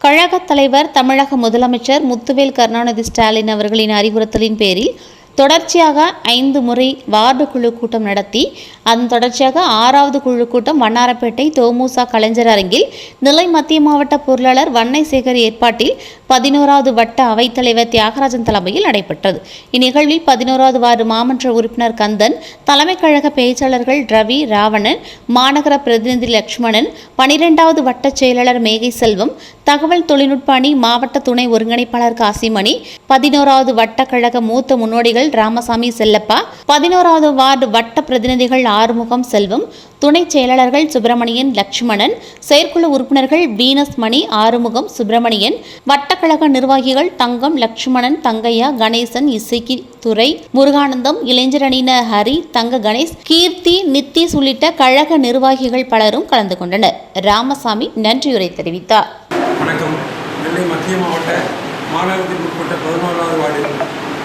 கழகத் தலைவர் தமிழக முதலமைச்சர் முத்துவேல் கருணாநிதி ஸ்டாலின் அவர்களின் அறிவுறுத்தலின் பேரில் தொடர்ச்சியாக 5 முறை வார்டு குழு கூட்டம் நடத்தி அதன் தொடர்ச்சியாக 6வது குழு கூட்டம் வண்ணாரப்பேட்டை தோமுசா கலைஞர் அரங்கில் நெல்லை மத்திய மாவட்ட பொருளாளர் வன்னைசேகர் ஏற்பாட்டில் 11வது வட்ட அவைத்தலைவர் தியாகராஜன் தலைமையில் நடைபெற்றது. இந்நிகழ்வில் 11வது வார்டு மாமன்ற உறுப்பினர் கந்தன், தலைமை கழக பேச்சாளர்கள் ரவி, ராவணன், மாநகர பிரதிநிதி லட்சுமணன், 12வது வட்ட செயலாளர் மேகை செல்வம், தகவல் தொழில்நுட்ப அணி மாவட்ட துணை ஒருங்கிணைப்பாளர் காசிமணி, 11வது வட்ட கழக மூத்த முன்னோடிகள் ராமசாமி, செல்லப்பா, 11வது வார்டு வட்ட பிரதிநிதிகள் ஆறுமுகம், செல்வம், துணை செயலாளர்கள் சுப்பிரமணியன், லட்சுமணன், செயற்குழு உறுப்பினர்கள் வீனஸ் மணி, ஆறுமுகம், சுப்பிரமணியன், வட்டக்கழக நிர்வாகிகள் தங்கம், லட்சுமணன், தங்கையா, கணேசன், இசைக்கு துறை, முருகானந்தம், இளைஞரணியினர் ஹரி, தங்க கணேஷ், கீர்த்தி, நித்திஸ் உள்ளிட்ட கழக நிர்வாகிகள் பலரும் கலந்து கொண்டனர். ராமசாமி நன்றியுரை தெரிவித்தார். வணக்கம். நெல்லை மத்திய மாவட்ட மாநகரத்திற்கு உட்பட்ட 11வது வார்டு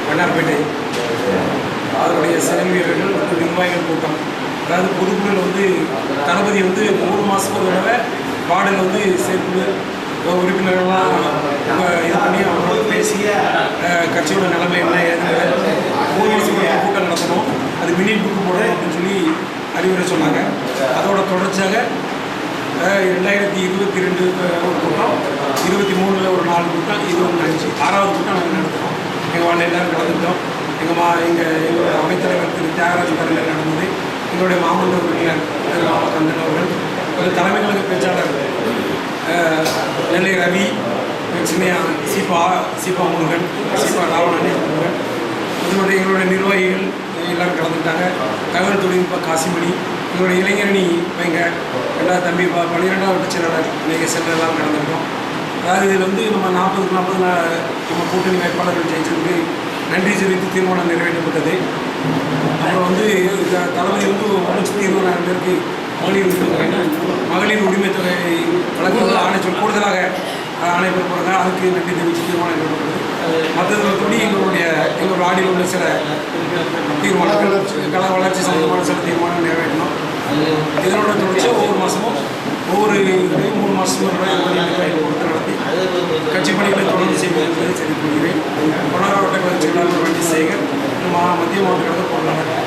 வண்ணாரப்பேட்டை அதனுடைய செயல் வீரர்கள் மற்றும் நிர்வாகிகள் கூட்டம். அதாவது பொதுக்குழுவில் தளபதி 3 மாதத்துக்கு ஒரு தடவை வார்டில் செயற்குழு உறுப்பினர்கள்லாம் இது பண்ணி அவங்களோட பேசி கட்சியோட நிலைமை என்ன ஏதுங்கிற 3 மாதத்துக்கு கூட்டம் நடத்தணும். அது மினிட் புக்கு போடணும் அப்படின்னு சொல்லி அறிவுரை சொன்னாங்க. அதோட தொடர்ச்சியாக 2022 ஒரு கூட்டம், 23 ஒரு 4 கூட்டம், 25 6வது கூட்டம் நாங்கள் நடத்துகிறோம். எங்கள் வார்டில் எல்லோரும் கலந்துக்கிட்டோம். எங்களோட அவைத்தலைவர் திரு தியாகராஜன் தலைமையில் நடந்தது. எங்களுடைய மாமன்ற உறுப்பினர் கந்தன் அவர்கள், தலைமை கழக பேச்சாளர் நெல்லை ரவி, சீபா முருகன், சீபா ராவணன் முருகன், எங்களுடைய நிர்வாகிகள் எல்லோரும் கலந்துக்கிட்டாங்க. தகவல் தொழில்நுட்ப காசிமணி, எங்களுடைய இளைஞரணி பையங்க ரெண்டாவது தம்பி 12வது வட்ட செயலாளர் இன்றைக்கி செல்ல எல்லாம் கலந்துக்கிட்டோம். அதாவது இதில் நம்ம 40க்கு 40 நம்ம கூட்டணி வேட்பாளர்கள் ஜெயிச்சதுக்கு நன்றி தெரிவித்து தீர்மானம் நிறைவேற்றப்பட்டது. அப்புறம் தளபதி 1,20,000 பேருக்கு மகளிர் உரிமை தொகை வழங்குவது ஆணை கூடுதலாக ஆணை பெறப்படுறாங்க. அதுக்கு நன்றி தெரிவித்து தீர்மானம் நிறைவேற்றப்பட்டது. மற்றவர்களுக்கு எங்களோட ஆடியில் உள்ள சில தீர்மானங்கள், கல வளர்ச்சி சம்பந்தமான சில தீர்மானம் நிறைவேற்றணும். இதனோட தொடர்ச்சியாக ஒவ்வொரு மாதமும் 3 மாதத்துக்கு கொடுத்து நடத்தி கட்சி பணிகளை தொடர்ந்து செய்வது என்பதை தெரிவித்துக் கொள்கிறேன். 11வது வட்ட கழக செயலாளர் வன்னைசேகர், மத்திய மாவட்ட கழக பொருளாளர்